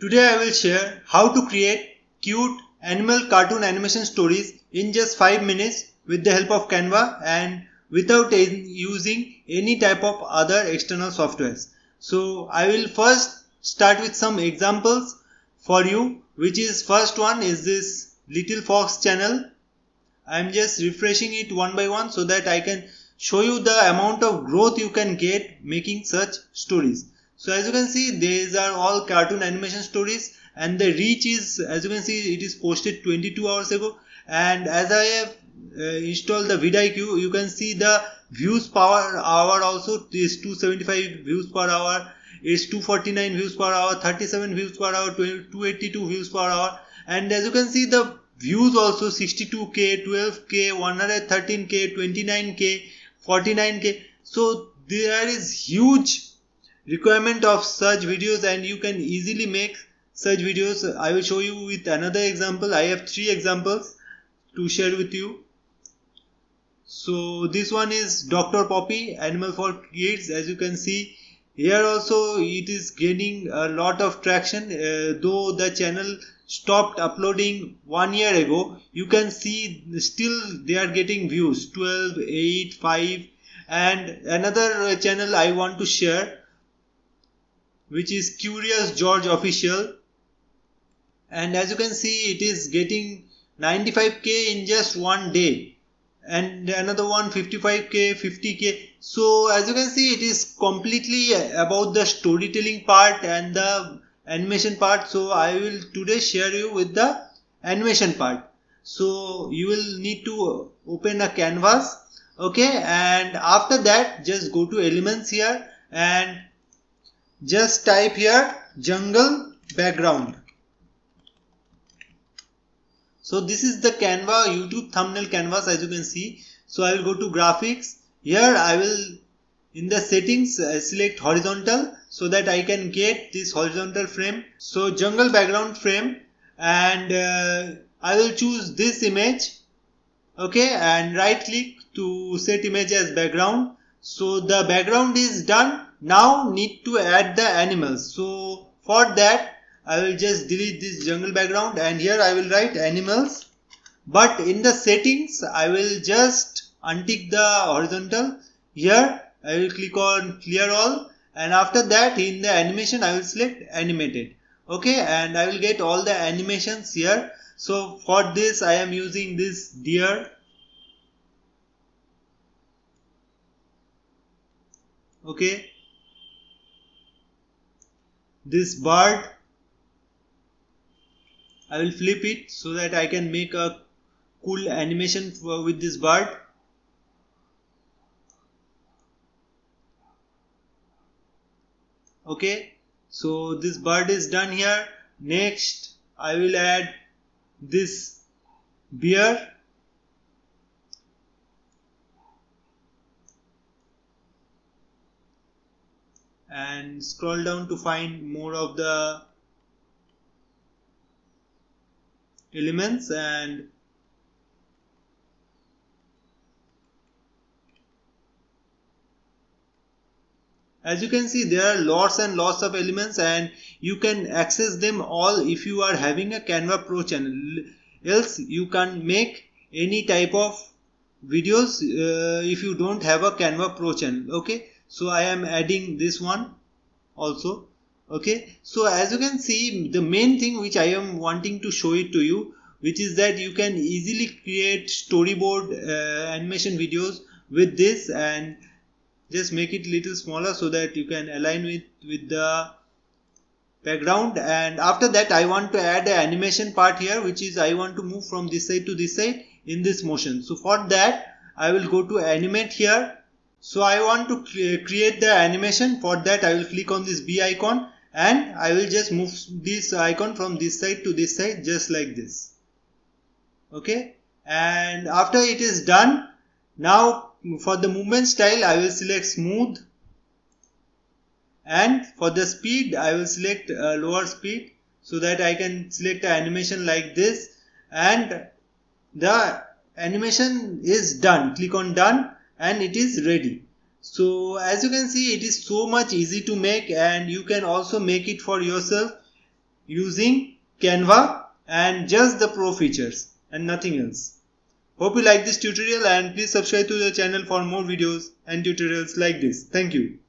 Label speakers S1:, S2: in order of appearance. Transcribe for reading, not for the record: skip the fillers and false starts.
S1: Today I will share how to create cute animal cartoon animation stories in just 5 minutes with the help of Canva and without using any type of other external softwares. So I will first start with some examples for you, which is first one is this Little Fox channel. I am just refreshing it one by one so that I can show you the amount of growth you can get making such stories. So as you can see, these are all cartoon animation stories and the reach is, as you can see, it is posted 22 hours ago, and as I have installed the vidIQ, you can see the views per hour also is 275 views per hour, is 249 views per hour, 37 views per hour, 282 views per hour, and as you can see the views also 62k, 12k, 113k, 29k, 49k. So there is huge requirement of such videos and you can easily make such videos. I will show you with another example. I have 3 examples to share with you. So this one is Dr. Poppy, animal for kids. As you can see here also it is gaining a lot of traction, though the channel stopped uploading 1 year ago. You can see still they are getting views 12, 8, 5, and another channel I want to share, which is Curious George Official, and as you can see it is getting 95k in just one day, and another one 55k, 50k. So as you can see it is completely about the storytelling part and the animation part. So I will today share you with the animation part. So you will need to open a canvas, okay, and after that just go to elements here and just type here jungle background. So this is the Canva YouTube thumbnail canvas, as you can see. So I will go to graphics. Here I will in the settings select horizontal so that I can get this horizontal frame. So jungle background frame, and I will choose this image, okay, and right click to set image as background. So the background is done. Now need to add the animals. So for that I will just delete this jungle background and here I will write animals, but in the settings I will just untick the horizontal. Here I will click on clear all, and after that in the animation I will select animated, okay, and I will get all the animations here. So for this I am using this deer, okay, this bird. I will flip it so that I can make a cool animation with this bird. Okay, so this bird is done here. Next I will add this bear. And scroll down to find more of the elements, and as you can see there are lots and lots of elements and you can access them all if you are having a Canva Pro channel, else you can make any type of videos if you don't have a Canva Pro channel, okay. So I am adding this one also, okay. So as you can see the main thing which I am wanting to show it to you, which is that you can easily create storyboard animation videos with this, and just make it little smaller so that you can align with the background. And after that I want to add an animation part here, which is I want to move from this side to this side in this motion. So for that I will go to animate here. So I want to create the animation. For that I will click on this B icon and I will just move this icon from this side to this side just like this, okay. And after it is done, now for the movement style I will select smooth, and for the speed I will select lower speed so that I can select an animation like this, and the animation is done. Click on done and it is ready. So as you can see it is so much easy to make, and you can also make it for yourself using Canva and just the pro features and nothing else. Hope you like this tutorial and please subscribe to the channel for more videos and tutorials like this. Thank you.